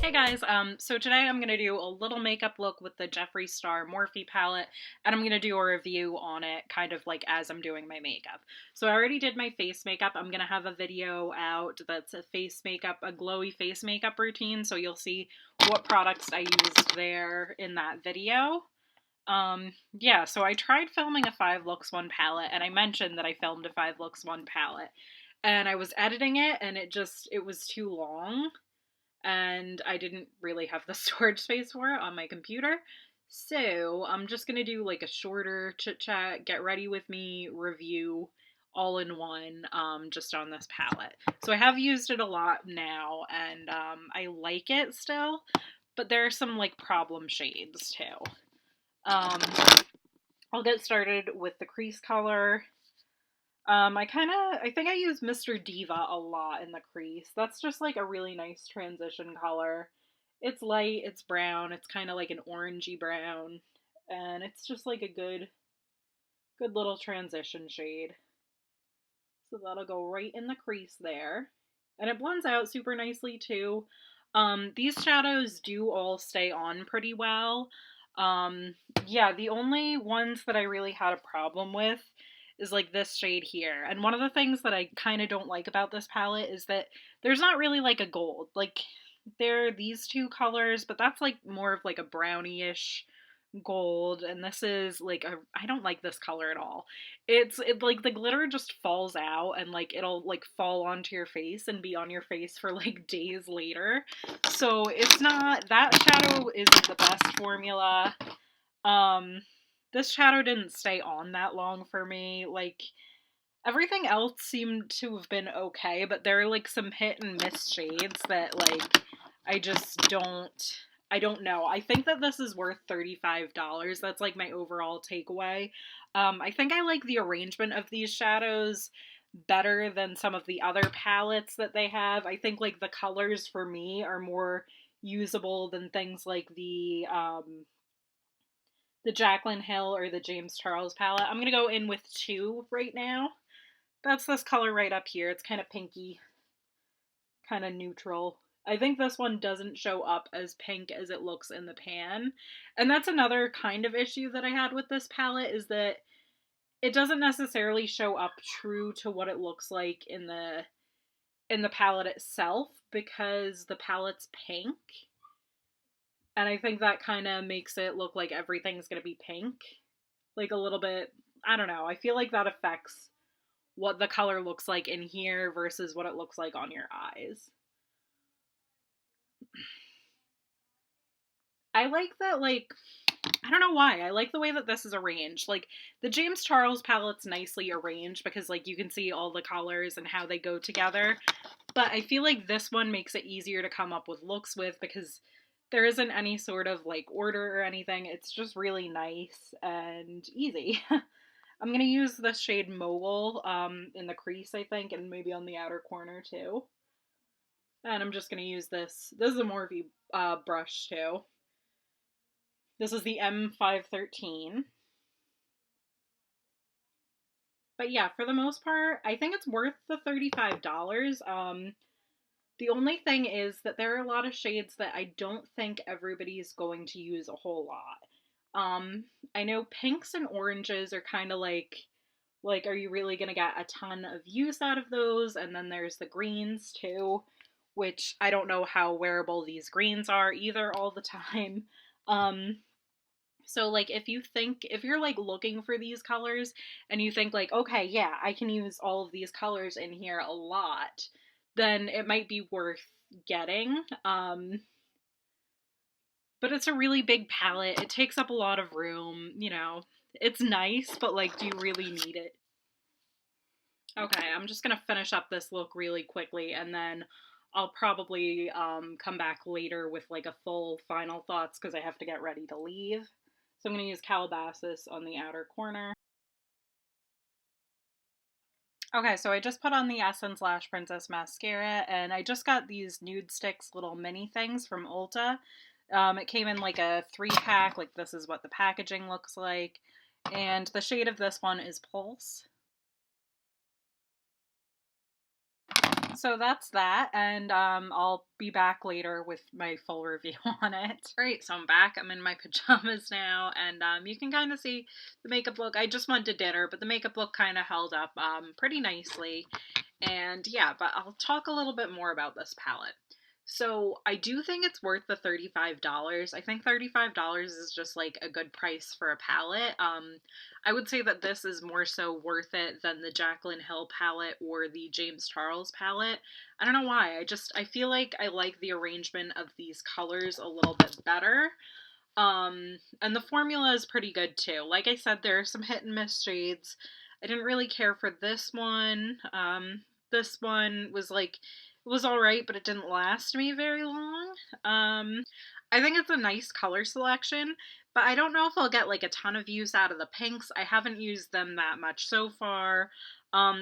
Hey guys, so today I'm going to do a little makeup look with the Jeffree Star Morphe palette, and I'm going to do a review on it kind of like as I'm doing my makeup. So I already did my face makeup. I'm going to have a video out that's a face makeup, a glowy face makeup routine, so you'll see what products I used there in that video. Yeah, so I tried filming a 5 looks 1 palette, and I mentioned that I filmed a 5 looks 1 palette, and I was editing it, and it was too long and I didn't really have the storage space for it on my computer. So I'm just gonna do like a shorter chit chat, get ready with me review all in one, just on this palette. So I have used it a lot now, and I like it still, but there are some like problem shades too. Um, I'll get started with the crease color. I think I use Mr. Diva a lot in the crease. That's just like a really nice transition color. It's light, it's brown, it's kind of like an orangey brown, and it's just like a good little transition shade. So that'll go right in the crease there. And it blends out super nicely too. These shadows do all stay on pretty well. Yeah, the only ones that I really had a problem with is like this shade here. And one of the things that I kind of don't like about this palette is that there's not really like a gold. Like there are these two colors, but that's like more of like a brownie-ish gold, and this is like I don't like this color at all. It like the glitter just falls out and like it'll like fall onto your face and be on your face for like days later. So it's not, that shadow isn't the best formula. Um this shadow didn't stay on that long for me. Like everything else seemed to have been okay, but there are like some hit and miss shades that like I just I don't know. I think that this is worth $35. That's like my overall takeaway. I think I like the arrangement of these shadows better than some of the other palettes that they have. I think like the colors for me are more usable than things like the Jaclyn Hill or the James Charles palette. I'm gonna go in with two right now. That's this color right up here. It's kind of pinky, kind of neutral. I think this one doesn't show up as pink as it looks in the pan. And that's another kind of issue that I had with this palette, is that it doesn't necessarily show up true to what it looks like in the palette itself, because the palette's pink. And I think that kind of makes it look like everything's going to be pink. Like a little bit, I don't know. I feel like that affects what the color looks like in here versus what it looks like on your eyes. I like that, like, I don't know why. I like the way that this is arranged. Like, the James Charles palette's nicely arranged because, like, you can see all the colors and how they go together. But I feel like this one makes it easier to come up with looks with because there isn't any sort of, like, order or anything. It's just really nice and easy. I'm going to use the shade Mogul in the crease, I think, and maybe on the outer corner, too. And I'm just going to use this. This is a Morphe brush, too. This is the M513. But yeah, for the most part, I think it's worth the $35. The only thing is that there are a lot of shades that I don't think everybody's going to use a whole lot. I know pinks and oranges are kind of like, are you really going to get a ton of use out of those? And then there's the greens too, which I don't know how wearable these greens are either all the time. So like if you're like looking for these colors and you think like, okay, yeah, I can use all of these colors in here a lot, then it might be worth getting. But it's a really big palette. It takes up a lot of room, you know. It's nice, but like, do you really need it? Okay, I'm just gonna finish up this look really quickly, and then I'll probably come back later with like a full final thoughts because I have to get ready to leave. So I'm gonna use Calabasas on the outer corner. Okay, so I just put on the Essence Lash Princess mascara, and I just got these Nude Sticks little mini things from Ulta. It came in like a 3-pack, like this is what the packaging looks like, and the shade of this one is Pulse. So that's that, and I'll be back later with my full review on it. Alright, so I'm back. I'm in my pajamas now, and you can kind of see the makeup look. I just went to dinner, but the makeup look kind of held up pretty nicely. And yeah, but I'll talk a little bit more about this palette. So I do think it's worth the $35. I think $35 is just like a good price for a palette. I would say that this is more so worth it than the Jaclyn Hill palette or the James Charles palette. I don't know why. I feel like I like the arrangement of these colors a little bit better. And the formula is pretty good too. Like I said, there are some hit and miss shades. I didn't really care for this one. This one was like, it was alright, but it didn't last me very long. I think it's a nice color selection, but I don't know if I'll get like a ton of use out of the pinks. I haven't used them that much so far.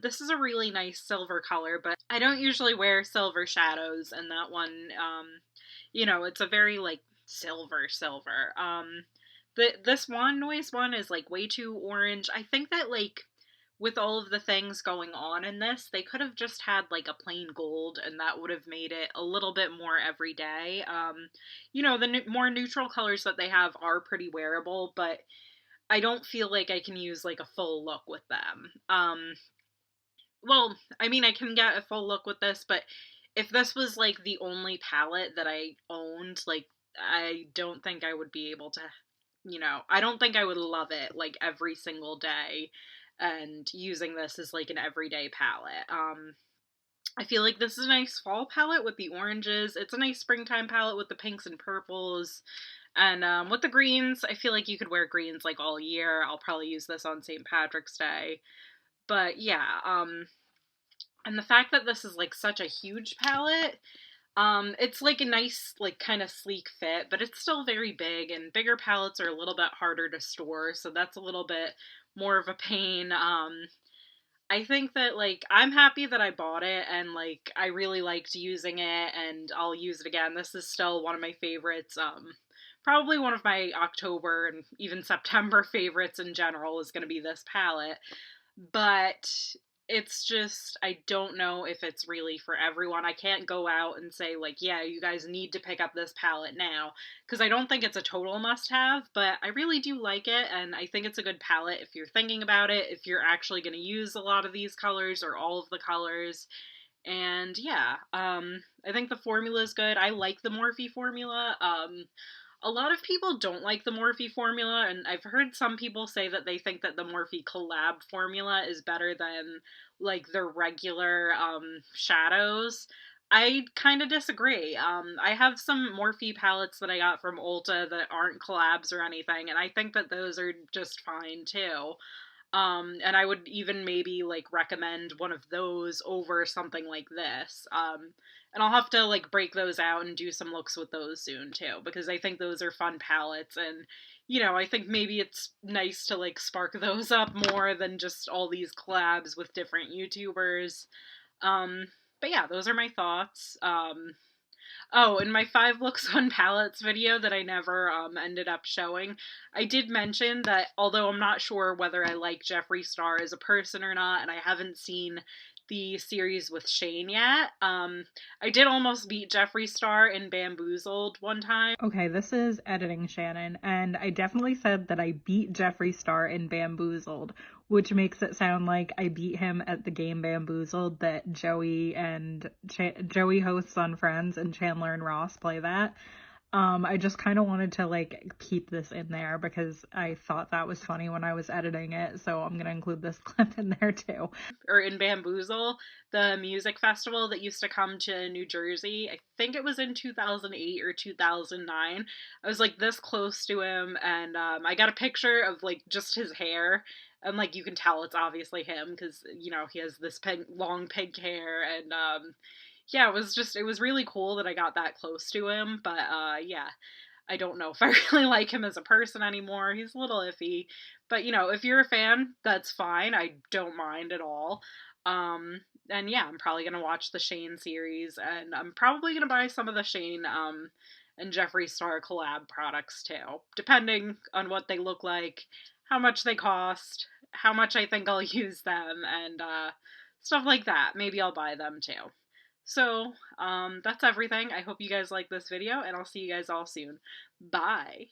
This is a really nice silver color, but I don't usually wear silver shadows, and that one, you know, it's a very like silver. This Wand Noise one is like way too orange. I think that like with all of the things going on in this, they could have just had like a plain gold, and that would have made it a little bit more everyday. You know, the more neutral colors that they have are pretty wearable, but I don't feel like I can use like a full look with them. Well, I mean, I can get a full look with this, but if this was like the only palette that I owned, like I don't think I would be able to, you know, I don't think I would love it like every single day and using this as like an everyday palette. I feel like this is a nice fall palette with the oranges. It's a nice springtime palette with the pinks and purples. And with the greens, I feel like you could wear greens like all year. I'll probably use this on St. Patrick's Day. But yeah, and the fact that this is like such a huge palette, it's like a nice, like kind of sleek fit, but it's still very big, and bigger palettes are a little bit harder to store, so that's a little bit more of a pain. I think that like I'm happy that I bought it, and like I really liked using it, and I'll use it again. This is still one of my favorites. Probably one of my October and even September favorites in general is going to be this palette. But it's just, I don't know if it's really for everyone. I can't go out and say, like, yeah, you guys need to pick up this palette now, because I don't think it's a total must-have, but I really do like it, and I think it's a good palette if you're thinking about it, if you're actually going to use a lot of these colors or all of the colors. And yeah, I think the formula is good. I like the Morphe formula. A lot of people don't like the Morphe formula, and I've heard some people say that they think that the Morphe collab formula is better than like the regular shadows. I kind of disagree. I have some Morphe palettes that I got from Ulta that aren't collabs or anything, and I think that those are just fine too. And I would even maybe like recommend one of those over something like this. And I'll have to like break those out and do some looks with those soon too, because I think those are fun palettes, and you know, I think maybe it's nice to like spark those up more than just all these collabs with different YouTubers. Um, but yeah, those are my thoughts. Oh, in my 5 looks on palettes video that I never ended up showing, I did mention that although I'm not sure whether I like Jeffree Star as a person or not, and I haven't seen the series with Shane yet, I did almost beat Jeffree Star in Bamboozled one time. Okay, this is editing Shannon, and I definitely said that I beat Jeffree Star in Bamboozled, which makes it sound like I beat him at the game Bamboozled that Joey hosts on Friends, and Chandler and Ross play that. I just kind of wanted to like keep this in there because I thought that was funny when I was editing it, so I'm gonna include this clip in there too. Or in Bamboozle, the music festival that used to come to New Jersey, I think it was in 2008 or 2009. I was like this close to him, and I got a picture of like just his hair, and like you can tell it's obviously him because you know he has this long pink hair, and yeah, it was really cool that I got that close to him, but yeah, I don't know if I really like him as a person anymore. He's a little iffy, but you know, if you're a fan, that's fine. I don't mind at all. And yeah, I'm probably gonna watch the Shane series, and I'm probably gonna buy some of the Shane and Jeffree Star collab products too, depending on what they look like, how much they cost, how much I think I'll use them, and stuff like that. Maybe I'll buy them too. So, that's everything. I hope you guys like this video, and I'll see you guys all soon. Bye!